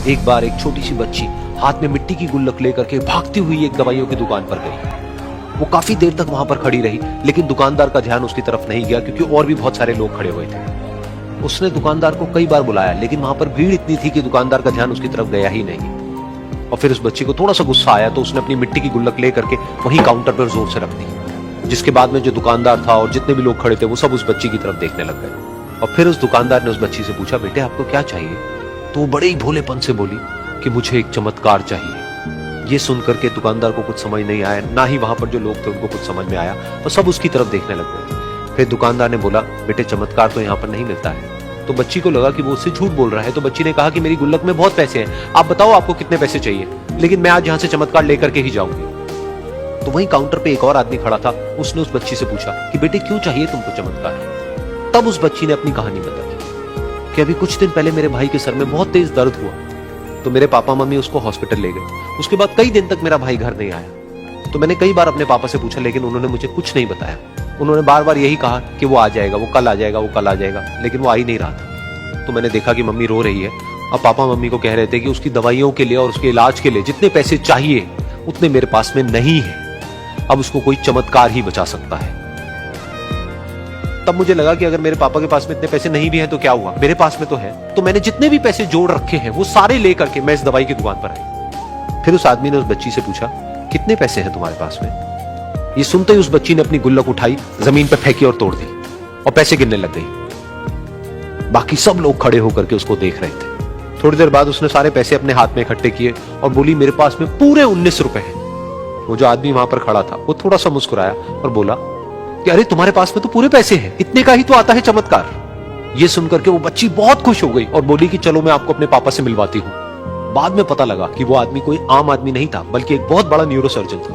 एक बार एक छोटी सी बच्ची हाथ में मिट्टी की गुल्लक लेकर के भागती हुई एक दवाइयों की दुकान पर गई। वो काफी देर तक वहां पर खड़ी रही, लेकिन दुकानदार का ध्यान उसकी तरफ नहीं गया क्योंकि और भी बहुत सारे लोग खड़े हुए थे। उसने दुकानदार को कई बार बुलाया, लेकिन वहां पर भीड़ इतनी थी कि दुकानदार का ध्यान उसकी तरफ गया ही नहीं। और फिर उस बच्ची को थोड़ा सा गुस्सा आया तो उसने अपनी मिट्टी की गुल्लक लेकर के वहीं काउंटर पर जोर से रख दी, जिसके बाद में जो दुकानदार था और जितने भी लोग खड़े थे वो सब उस बच्ची की तरफ देखने लग गए। और फिर उस दुकानदार ने उस बच्ची से पूछा, बेटे आपको क्या चाहिए? तो वो बड़े ही भोलेपन से बोली कि मुझे एक चमत्कार चाहिए। ये सुनकर के दुकानदार को कुछ समझ नहीं आया, ना ही वहां पर जो लोग थे उनको कुछ समझ में आया, और सब उसकी तरफ देखने लग गए। फिर दुकानदार ने बोला, बेटे चमत्कार तो यहाँ पर नहीं मिलता है। तो बच्ची को लगा कि वो उससे झूठ बोल रहा है, तो बच्ची ने कहा कि मेरी गुल्लक में बहुत पैसे हैं, आप बताओ आपको कितने पैसे चाहिए, लेकिन मैं आज यहाँ से चमत्कार लेकर के ही जाऊंगी। तो वहीं काउंटर पे एक और आदमी खड़ा था, उसने उस बच्ची से पूछा कि बेटे क्यों चाहिए तुमको चमत्कार? तब उस बच्ची ने अपनी कहानी बताई कि अभी कुछ दिन पहले मेरे भाई के सर में बहुत तेज दर्द हुआ, तो मेरे पापा मम्मी उसको हॉस्पिटल ले गए। उसके बाद कई दिन तक मेरा भाई घर नहीं आया। तो मैंने कई बार अपने पापा से पूछा, लेकिन उन्होंने मुझे कुछ नहीं बताया। उन्होंने बार बार यही कहा कि वो आ जाएगा, वो कल आ जाएगा, वो कल आ जाएगा, लेकिन वो आ ही नहीं रहा था। तो मैंने देखा कि मम्मी रो रही है। अब पापा मम्मी को कह रहे थे कि उसकी दवाइयों के लिए और उसके इलाज के लिए जितने पैसे चाहिए उतने मेरे पास में नहीं है, अब उसको कोई चमत्कार ही बचा सकता है। तब मुझे लगा कि अगर मेरे पापा के पास में इतने पैसे नहीं भी हैं तो क्या हुआ, मेरे पास में तो है। तो मैंने जितने भी पैसे जोड़ रखे हैं वो सारे लेकर के मैं इस दवाई की दुकान पर आई। फिर उस आदमी ने उस बच्ची से पूछा, कितने पैसे हैं तुम्हारे पास में? ये सुनते ही उस बच्ची ने अपनी गुल्लक उठाई, जमीन पर फेंकी और तोड़ दी और पैसे गिनने लग गई। बाकी सब लोग खड़े होकर के उसको देख रहे थे। थोड़ी देर बाद उसने सारे पैसे अपने हाथ में इकट्ठे किए और बोली, मेरे पास में पूरे 19 रुपए हैं। वो जो आदमी वहां पर खड़ा था वो थोड़ा सा मुस्कुराया और बोला कि अरे तुम्हारे पास में तो पूरे पैसे हैं, इतने का ही तो आता है चमत्कार। ये सुनकर के वो बच्ची बहुत खुश हो गई और बोली कि चलो मैं आपको अपने पापा से मिलवाती हूँ। बाद में पता लगा कि वो आदमी कोई आम आदमी नहीं था, बल्कि एक बहुत बड़ा न्यूरोसर्जन था,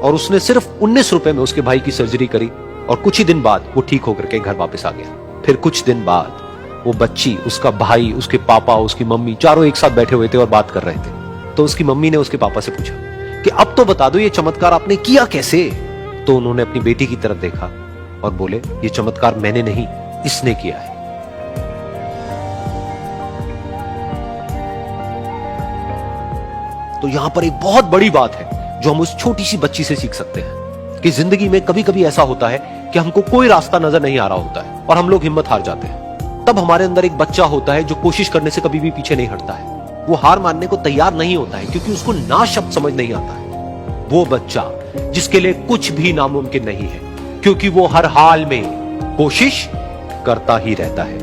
और उसने सिर्फ 19 रुपए में उसके भाई की सर्जरी करी और कुछ ही दिन बाद वो ठीक होकर के घर वापस आ गया। फिर कुछ दिन बाद वो बच्ची, उसका भाई, उसके पापा, उसकी मम्मी चारों एक साथ बैठे हुए थे और बात कर रहे थे। तो उसकी मम्मी ने उसके पापा से पूछा कि अब तो बता दो ये चमत्कार आपने किया कैसे? तो उन्होंने अपनी बेटी की तरफ देखा और बोले, ये चमत्कार मैंने नहीं, इसने किया है। तो यहां पर एक बहुत बड़ी बात है जो हम उस छोटी सी बच्ची से सीख सकते हैं कि जिंदगी में कभी कभी ऐसा होता है कि हमको कोई रास्ता नजर नहीं आ रहा होता है और हम लोग हिम्मत हार जाते हैं। तब हमारे अंदर एक बच्चा होता है जो कोशिश करने से कभी भी पीछे नहीं हटता है। वो हार मानने को तैयार नहीं होता है क्योंकि उसको ना शब्द समझ नहीं आता है। वो बच्चा जिसके लिए कुछ भी नामुमकिन नहीं है, क्योंकि वो हर हाल में कोशिश करता ही रहता है।